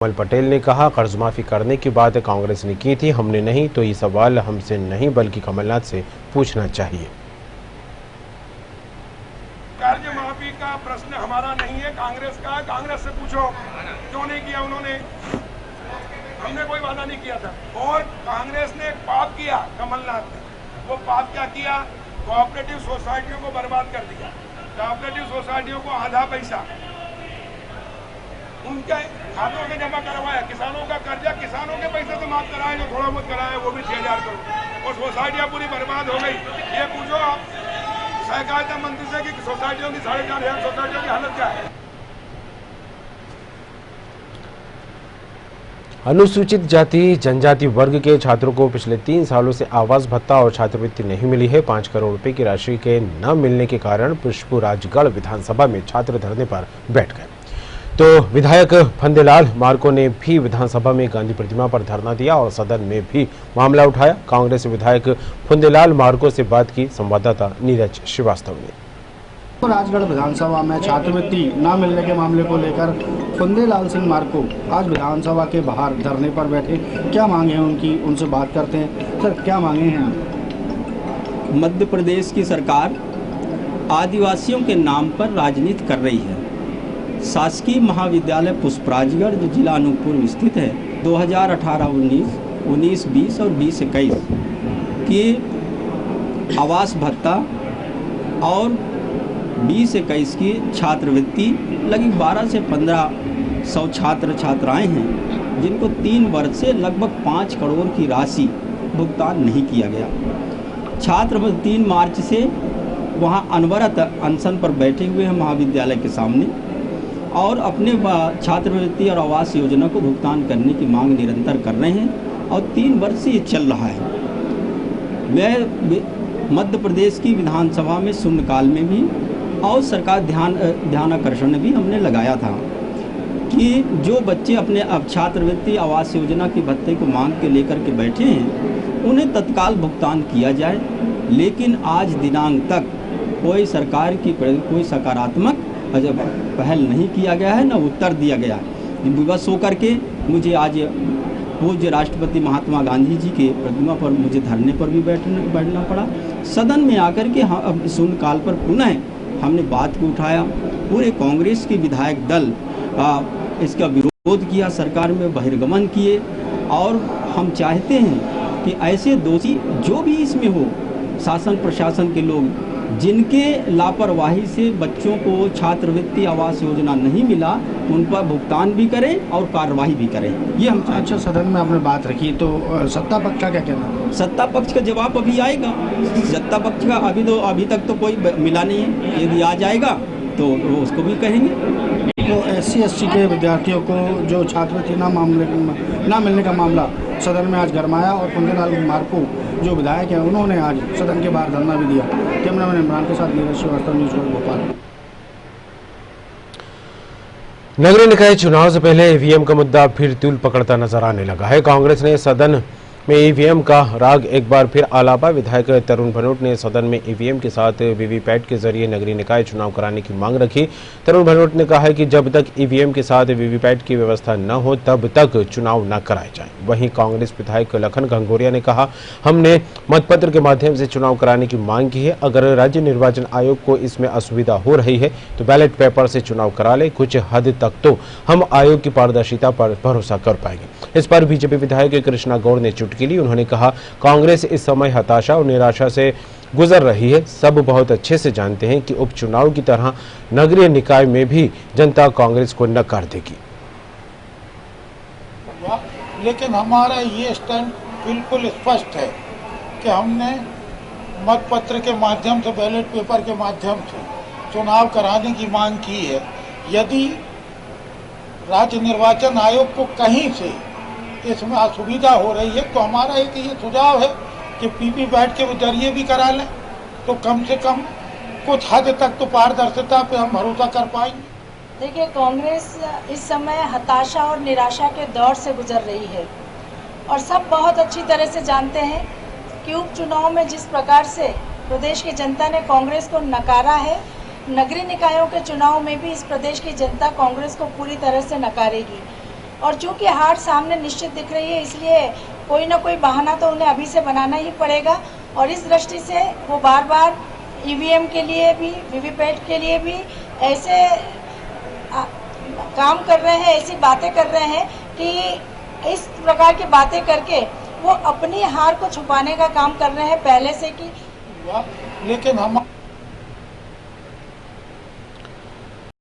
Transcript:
कमल पटेल ने कहा, कर्ज माफी करने की बात कांग्रेस ने की थी, हमने नहीं, तो ये सवाल हमसे नहीं बल्कि कमलनाथ से पूछना चाहिए। कर्ज माफी का प्रश्न हमारा नहीं है, कांग्रेस का। कांग्रेस से पूछो क्यों नहीं किया उन्होंने। हमने कोई वादा नहीं किया था। और कांग्रेस ने एक पाप किया, कमलनाथ ने। वो पाप क्या किया? कोऑपरेटिव सोसाइटियों को बर्बाद कर दिया। कोऑपरेटिव सोसाइटियों को आधा पैसा उनके खातों में जमा करवाया। किसानों का कर्जा किसानों के पैसे से माफ कराया, जो थोड़ा बहुत कराया वो भी 6,000 करोड़। और सोसाइटियां पूरी बर्बाद हो गई। ये पूछो आप सहकारिता मंत्री से कि सोसाइटियों की 4,500 सोसाइटियों की हालत क्या है। अनुसूचित जाति जनजाति वर्ग के छात्रों को पिछले 3 सालों से आवास भत्ता और छात्रवृत्ति नहीं मिली है। 5 करोड़ रुपए की राशि के न मिलने के कारण पुष्पराजगढ़ विधानसभा में छात्र धरने पर बैठ गए। तो विधायक फंदेलाल मार्को ने भी विधानसभा में गांधी प्रतिमा पर धरना दिया और सदन में भी मामला उठाया। कांग्रेस विधायक फंदेलाल मार्को से बात की संवाददाता नीरज श्रीवास्तव ने। राजगढ़ विधानसभा में छात्रवृत्ति न मिलने के मामले को लेकर फंदेलाल सिंह मार्को आज विधानसभा के बाहर धरने पर बैठे। क्या मांगे हैं उनकी, उनसे बात करते हैं। सर, क्या मांगे हैं? मध्य प्रदेश की सरकार आदिवासियों के नाम पर राजनीति कर रही है। शासकीय महाविद्यालय पुष्पराजगढ़ जो जिला अनूपपुर स्थित है, 2018-19, 19-20 और 20-21 की आवास भत्ता और 20-21 की छात्रवृत्ति लगभग 12 से 1500 छात्र छात्राएं हैं, जिनको 3 वर्ष से लगभग 5 करोड़ की राशि भुगतान नहीं किया गया। छात्र 3 मार्च से वहां अनवरत अनशन पर बैठे हुए हैं महाविद्यालय के सामने और अपने छात्रवृत्ति और आवास योजना को भुगतान करने की मांग निरंतर कर रहे हैं और 3 वर्ष से ये चल रहा है। मैं मध्य प्रदेश की विधानसभा में शून्यकाल में भी और सरकार ध्यानाकर्षण भी हमने लगाया था कि जो बच्चे अपने अब छात्रवृत्ति आवास योजना के भत्ते को मांग के लेकर के बैठे हैं उन्हें तत्काल भुगतान किया जाए। लेकिन आज दिनांक तक कोई सरकार की कोई सकारात्मक पहल नहीं किया गया है, न उत्तर दिया गया है। विवश होकर के मुझे आज पूज्य राष्ट्रपति महात्मा गांधी जी के प्रतिमा पर मुझे धरने पर भी बैठना पड़ा। सदन में आकर के हम शून्यकाल पर पुनः हमने बात को उठाया। पूरे कांग्रेस के विधायक दल इसका विरोध किया, सरकार में बहिर्गमन किए और हम चाहते हैं कि ऐसे दोषी जो भी इसमें हो, शासन प्रशासन के लोग जिनके लापरवाही से बच्चों को छात्रवृत्ति आवास योजना नहीं मिला, उन पर भुगतान भी करें और कार्रवाई भी करें। ये हम अच्छा, सदन में आपने बात रखी, तो सत्ता पक्ष का क्या कहना है? सत्ता पक्ष का जवाब अभी आएगा। सत्ता पक्ष का अभी तक तो कोई मिला नहीं है। यदि आ जाएगा तो उसको भी कहेंगे। तो SC/ST के विद्यार्थियों को जो छात्रवृत्ति ना मिलने का मामला सदन में आज गरमाया और फंदेलाल मार्को जो विधायक हैं उन्होंने आज सदन के बाहर धरना भी दिया। कैमरामैन इमरान के साथ नीरज श्रीवास्तव, न्यूज़ वर्ल्ड भोपाल। नगरीय निकाय चुनाव से पहले ईवीएम का मुद्दा फिर तूल पकड़ता नजर आने लगा है। कांग्रेस ने सदन में ईवीएम का राग एक बार फिर आलापा। विधायक तरुण भनोट ने सदन में ईवीएम के साथ वीवीपैट के जरिए नगरीय निकाय चुनाव कराने की मांग रखी। तरुण भनोट ने कहा है कि जब तक ईवीएम के साथ वीवीपैट की व्यवस्था न हो तब तक चुनाव न कराए जाएं। वहीं कांग्रेस विधायक लखन घंगोरिया ने कहा, हमने मतपत्र के माध्यम से चुनाव कराने की मांग की है। अगर राज्य निर्वाचन आयोग को इसमें असुविधा हो रही है तो बैलेट पेपर से चुनाव करा ले। कुछ हद तक तो हम आयोग की पारदर्शिता पर भरोसा कर पाएंगे। इस पर बीजेपी विधायक कृष्णा गौड़ ने चुटकी ली। उन्होंने कहा, कांग्रेस इस समय हताशा और निराशा से गुजर रही है। सब बहुत अच्छे से जानते हैं कि उपचुनाव की तरह नगरीय निकाय में भी जनता कांग्रेस को नकार देगी। लेकिन हमारा ये स्टैंड बिल्कुल स्पष्ट है कि हमने मतपत्र के माध्यम से, बैलेट पेपर के माध्यम से चुनाव कराने की मांग की है। यदि राज्य निर्वाचन आयोग को कहीं से इसमें असुविधा हो रही है तो हमारा एक ये सुझाव है कि वीवीपैट के जरिए भी करा लें, तो कम से कम कुछ हद तक तो पारदर्शिता पे हम भरोसा कर पाएंगे। देखिए, कांग्रेस इस समय हताशा और निराशा के दौर से गुजर रही है और सब बहुत अच्छी तरह से जानते हैं कि उपचुनाव में जिस प्रकार से प्रदेश की जनता ने कांग्रेस को नकारा है, नगरीय निकायों के चुनाव में भी इस प्रदेश की जनता कांग्रेस को पूरी तरह से नकारेगी। और चूंकि हार सामने निश्चित दिख रही है, इसलिए कोई ना कोई बहाना तो उन्हें अभी से बनाना ही पड़ेगा। और इस दृष्टि से वो बार बार ईवीएम के लिए भी, वीवीपैट के लिए भी ऐसे काम कर रहे हैं, ऐसी बातें कर रहे हैं कि इस प्रकार की बातें करके वो अपनी हार को छुपाने का काम कर रहे हैं पहले से कि लेकिन हम